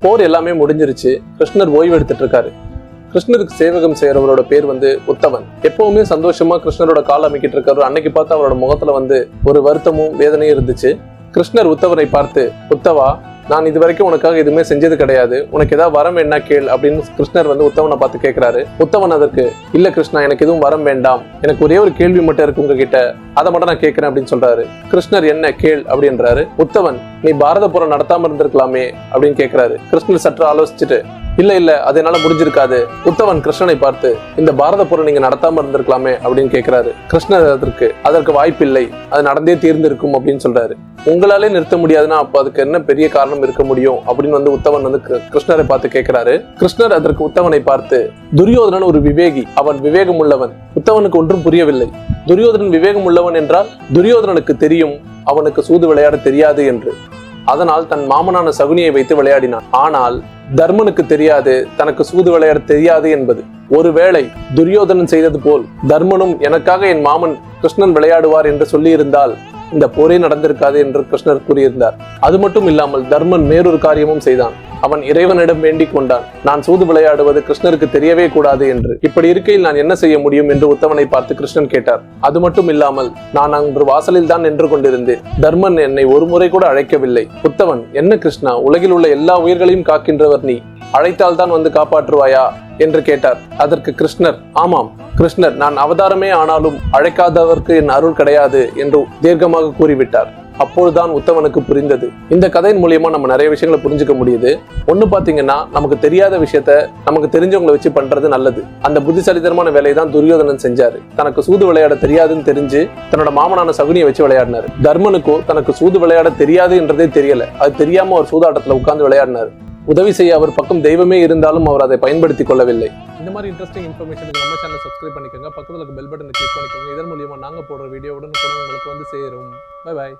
போர் எல்லாமே முடிஞ்சிருச்சு. கிருஷ்ணர் ஓய்வு எடுத்துட்டு இருக்காரு. கிருஷ்ணருக்கு சேவகம் செய்யறவரோட பேர் உத்தவன். எப்பவுமே சந்தோஷமா கிருஷ்ணரோட கால் அமைக்கிட்டு இருக்காரு. அன்னைக்கு பார்த்து அவரோட முகத்துல ஒரு வருத்தமும் வேதனையும் இருந்துச்சு. கிருஷ்ணர் உத்தவனை பார்த்து, உத்தவா, நான் இது வரைக்கும் உனக்காக எதுவுமே செஞ்சது கிடையாது, உனக்கு ஏதாவது வரம் என்ன கேள் அப்படின்னு கிருஷ்ணர் உத்தவனை பார்த்து கேட்கிறாரு. உத்தவன் அதற்கு, இல்ல கிருஷ்ணா, எனக்கு எதுவும் வரம் வேண்டாம், எனக்கு ஒரே ஒரு கேள்வி மட்டும் இருக்கு உங்ககிட்ட, அதை மட்டும் நான் கேட்கிறேன் அப்படின்னு சொல்றாரு. கிருஷ்ணர் என்ன கேள் அப்படின்றாரு. உத்தவன், நீ பாரத புறம் நடத்தாம இருந்திருக்கலாமே அப்படின்னு கேட்கிறாரு. கிருஷ்ணர் சற்று ஆலோசிச்சுட்டு, இல்ல அதனால முடிஞ்சிருக்காது. உத்தவன் கிருஷ்ணனை பார்த்து, இந்த பாரத புறம் நீங்க நடத்தாம இருந்திருக்கலாமே அப்படின்னு கேட்கிறாரு. கிருஷ்ணர் அதற்கு வாய்ப்பில்லை, அது நடந்தே தீர்ந்திருக்கும் அப்படின்னு சொல்றாரு. உங்களாலே நிறுத்த முடியாதுன்னா அப்ப அதுக்கு என்ன பெரிய காரணம் இருக்க முடியும் அப்படின்னு உத்தவன் கிருஷ்ணரை பார்த்து கேட்கிறாரு. கிருஷ்ணர் அதற்கு உத்தவனை பார்த்து, துரியோதனன் ஒரு விவேகி, அவன் விவேகம் உள்ளவன். உத்தவனுக்கு ஒன்றும் புரியவில்லை. துரியோதனன் விவேகம் உள்ளவன் என்றால் துரியோதனனுக்கு தெரியும் அவனுக்கு சூது விளையாட தெரியாது என்று. அதனால் தன் மாமனான சகுனியை வைத்து விளையாடினான். ஆனால் தர்மனுக்கு தெரியாது தனக்கு சூது விளையாட தெரியாது என்பது. ஒருவேளை துரியோதனன் செய்தது போல் தர்மனும் எனக்காக என் மாமன் கிருஷ்ணன் விளையாடுவார் என்று சொல்லி இருந்தால் இந்த போரே நடந்திருக்காது என்று கிருஷ்ணர் கூறியிருந்தார். அது மட்டும் இல்லாமல் தர்மன் வேறொரு காரியமும் செய்தான். அவன் இறைவனிடம் வேண்டிக் கொண்டான், நான் சூது விளையாடுவது கிருஷ்ணருக்கு தெரியவே கூடாது என்று. இப்படி இருக்கையில் நான் என்ன செய்ய முடியும் என்று உத்தவனை பார்த்து கிருஷ்ணன் கேட்டார். அது மட்டும் இல்லாமல் நான் அன்று வாசலில் தான் நின்று கொண்டிருந்தேன். தர்மன் என்னை ஒரு முறை கூட அழைக்கவில்லை. உத்தவன், என்ன கிருஷ்ணா, உலகில் உள்ள எல்லா உயிர்களையும் காக்கின்றவர் நீ, அழைத்தால் தான் காப்பாற்றுவாயா என்று கேட்டார். அதற்கு கிருஷ்ணர், ஆமாம் கிருஷ்ணர், நான் அவதாரமே ஆனாலும் அழைக்காதவருக்கு என் அருள் கிடையாது என்று தீர்க்கமாக கூறிவிட்டார். அப்பொழுதுதான் உத்தவனுக்கு புரிந்தது. இந்த கதையின் மூலியமா நம்ம நிறைய விஷயங்களை புரிஞ்சுக்க முடியுது. ஒண்ணு பாத்தீங்கன்னா, நமக்கு தெரியாத விஷயத்த நமக்கு தெரிஞ்சவங்களை வச்சு பண்றது நல்லது. அந்த புத்திசாலித்தனமான வேலையை தான் துரியோதனன் செஞ்சாரு. தனக்கு சூது விளையாட தெரியாதுன்னு தெரிஞ்சு தன்னோட மாமனான சகுனியை வச்சு விளையாடினாரு. தர்மனுக்கோ தனக்கு சூது விளையாட தெரியாது என்றதே தெரியல. அது தெரியாம அவர் சூதாட்டத்துல உட்கார்ந்து விளையாடினாரு. உதவி செய்ய அவர் பக்கம் தெய்வமே இருந்தாலும் அவர் அதை பயன்படுத்திக் கொள்ளவில்லை. இந்த மாதிரி இன்ட்ரெஸ்டிங் இன்ஃபர்மேஷனுக்கு நம்ம சேனலை சப்ஸ்கிரைப் பண்ணிக்கோங்க. பக்கத்துல பெல் பட்டனை கிளிக் பண்ணிக்கோங்க. இதன் மூலியமா நாங்க போடுற வீடியோ உடனுக்குடன் உங்களுக்கு சேரும். Bye bye.